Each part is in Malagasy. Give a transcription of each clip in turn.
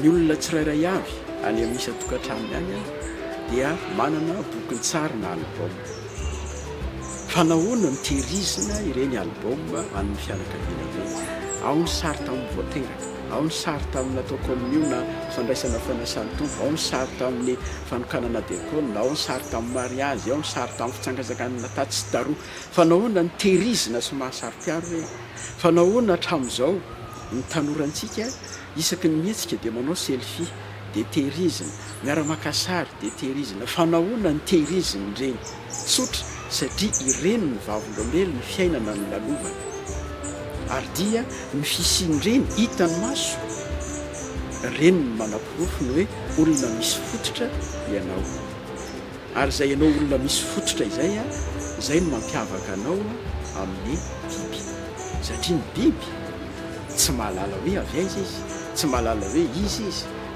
ny olona tsirairay avy any misy atokantraminy any dia manana bokyny tsara na album. Fanahoana ny tehirizina ireny album amin'ny fianakaviana ireny. Ao ny sary tamin'ny voateraka, ao ny sary tamin'ny natao komuniona fandraisana fanasany tompo, ao ny sary tamin'ny fanokanana dekona, ao ny sary tamin'ny mariazy, ao ny sary tamin'ny fitsangatsangana taty sy daroa. Fanahoana ny tehirizina sy mahasarym-piaro hoe fanahoana hatramin'izao ny tanorantsika isaky ny mihetsika dia manao selfie dia tehirizina, miara-maka sary dia tehirizina. Fanahoana ny tehirizina ireny tsotra satria ireny ny vavolombelona ny fiainana ny lalovana ary dia ny fisian'ireny hitany maso ireny ny manam-porofony hoe olona misy fototra ianao ary izay ianao olona misy fototra izay izay no mampiavaka anao amin'ny biby satria ny biby tsy mahalala hoe avy aiza izy, tsy mahalala hoe izy,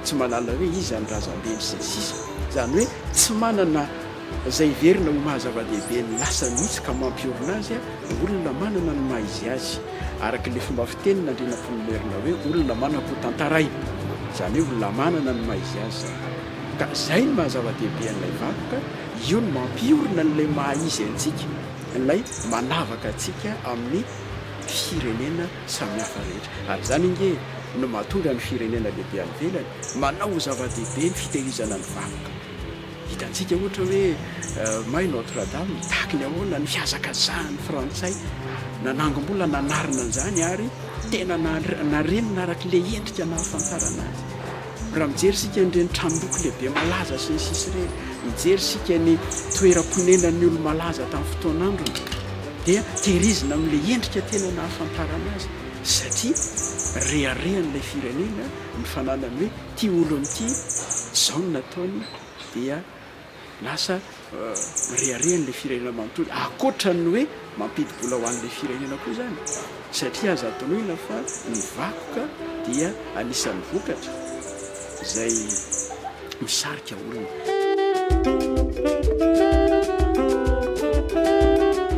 tsy mahalala hoe izy any razambeny sy ny sisa. Izany hoe tsy manana izay verina ho maha-zava-dehibe ny lasa mihitsy ka mampiorina azy olona manana ny maha-izy azy araka le fomba fitenina andrinam-ponomerina hoe olona manako tantaray, izany hoe olona manana ny maha-izy azy. Ka izay ny maha-zava-dehibe an'ilay vakoka, io no mampiorina n'ilay maha-izy antsika, ilay manavaka antsika amin'ny firenena samihafa rehetra. Ary izany inge no mahatonga ny firenena lehibe any ivelany manao zava-dehibe ny fitehirizana ny vakoka. Hitantsika ohatra hoe may Notre-Dame tahaka ny ahoana ny fiazakazahan'ny frantsay nanangom-bola nanarina an'izany ary tena narenina araka le endrika nahafantarana azy. Raha mijery sika n'ireny tranon-doko lehibe malaza sy ny sisy ireny, mijery sika ny toeram-ponenan'ny olo malaza tamin'ny fotoan'androny dia tehirizina amin'ilay endrika tena nahafantarana azy satria reharehan'ilay firenena ny fananany hoe ty olo n'ity zao no nataony dia lasa reharehan'ilay firenena manontolo akoatrany hoe mampidibola ho an'ilay firenena koa izany satria aza atoloina fa ny vakoka dia anisan'ny vokatra izay misarika olona.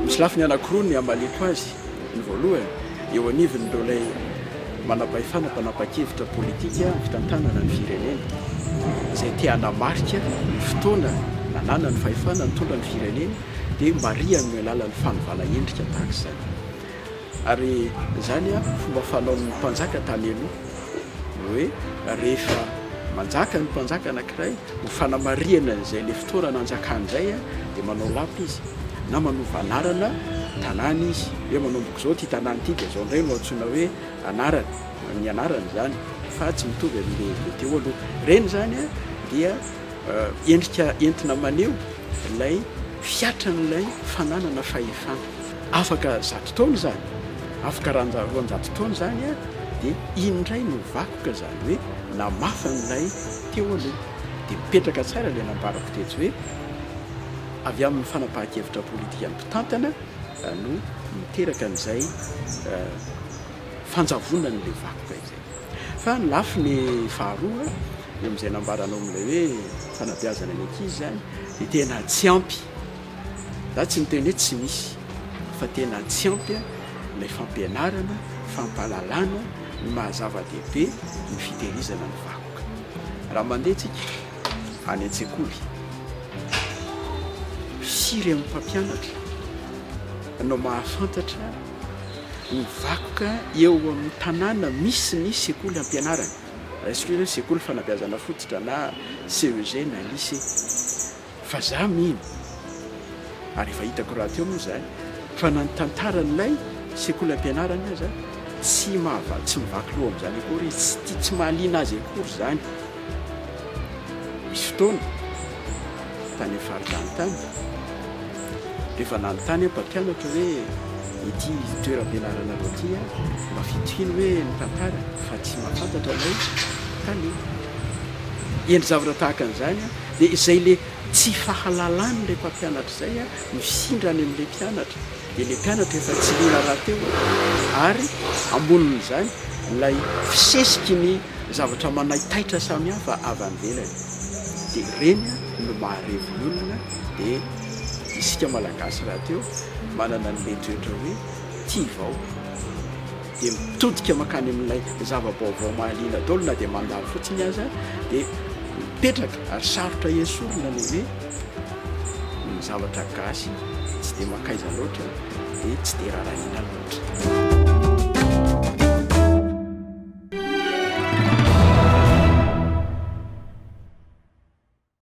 Misy lafiny anankiroa ny amaliko azy. Ny voalohany eo anivon'ireo ilay manampahay fanapahan-kevitra politika fitantanana ny firenena izay te hanamarika ny fotoana nanana ny fahefana nitondra ny firenena dia maria amin'ny alalan'ny fanovana endrika tahaka izany. Ary izany fomba fanaon'ny mpanjaka tany aloha hoe rehefa manjaka ny mpanjaka anankiray ho fanamariana izay le fotoana nanjakan'izay dia manao lapa izy na manova anarana tanàna izy hoe manomboka izao ty tanàna ity dia izao indray no antsoina hoe anarana ny anarana izany fa tsy mitovy amin'le teo aloha. Ireny izany dia endrika entina maneho ilay fiatran'ilay fananana fahefana. Afaka 100 taona izany, afaka 200 taona izany dia indray no vakoka izany hoe namafa n'ilay teo aloha dia mipetraka tsara ilay nambarako teto hoe avy amin'ny fanapahan-kevitra politika ny mpitantana no miteraka an'izay fanjavona n'ilay vakoka izay. Fa ny lafiny faharoa eo amin'izay nambaranao amin'ilay hoe fanabeazana ny ankizy izany dia tena tsy ampy. Za tsy miteny hoe tsy misy fa tena tsy ampy ilay fampianarana, fampahalalana ny mahazava-dehibe ny fitehirizana ny vakoka. Raha mandeha tsika any an-tsekoly firy amin'ny mpampianatra no mahafantatra ny vakoka eo amin'ny tanàna misy ny sekoly ampianarana. Hoe sekoly fanabeazana fototra na CEG na lycée fa za mino ary efa hitako raha teo moa izany fa na ny tantara n'ilay sekoly ampianarana aza tsy mivaky loha amin'izany akory tsy mahaliana azy akory izany. Misy fotoana tany afaritany tany rehefa nanontany mpampianatra hoe ity toeram-pianarana ro ity mafitofiny hoe ny tantara fa tsy mahafantatra ilay tany. Endry zavatra tahaka an'izany dia izay le tsy fahalalany ilay mpampianatra izay misindrany amin'ilay mpianatra dia ilay mpianatra efa tsy lina raha teo ary ambonin'izany ilay fisesiky ny zavatra manaitaitra samihafa avy any ivelany dia ireny no maharevy ny olona. Dia isika malagasy raha teo manana n'ilay toetra hoe tia vao dia mitodika makany amin'ilay zava-baovao mahaliana daholo na dia mandalo fotsiny aza dia mipetraka ary sarotra esorina ny hoe ny zavatra gasy tsy dia makaiza loatra dia tsy dia rarahina loatra.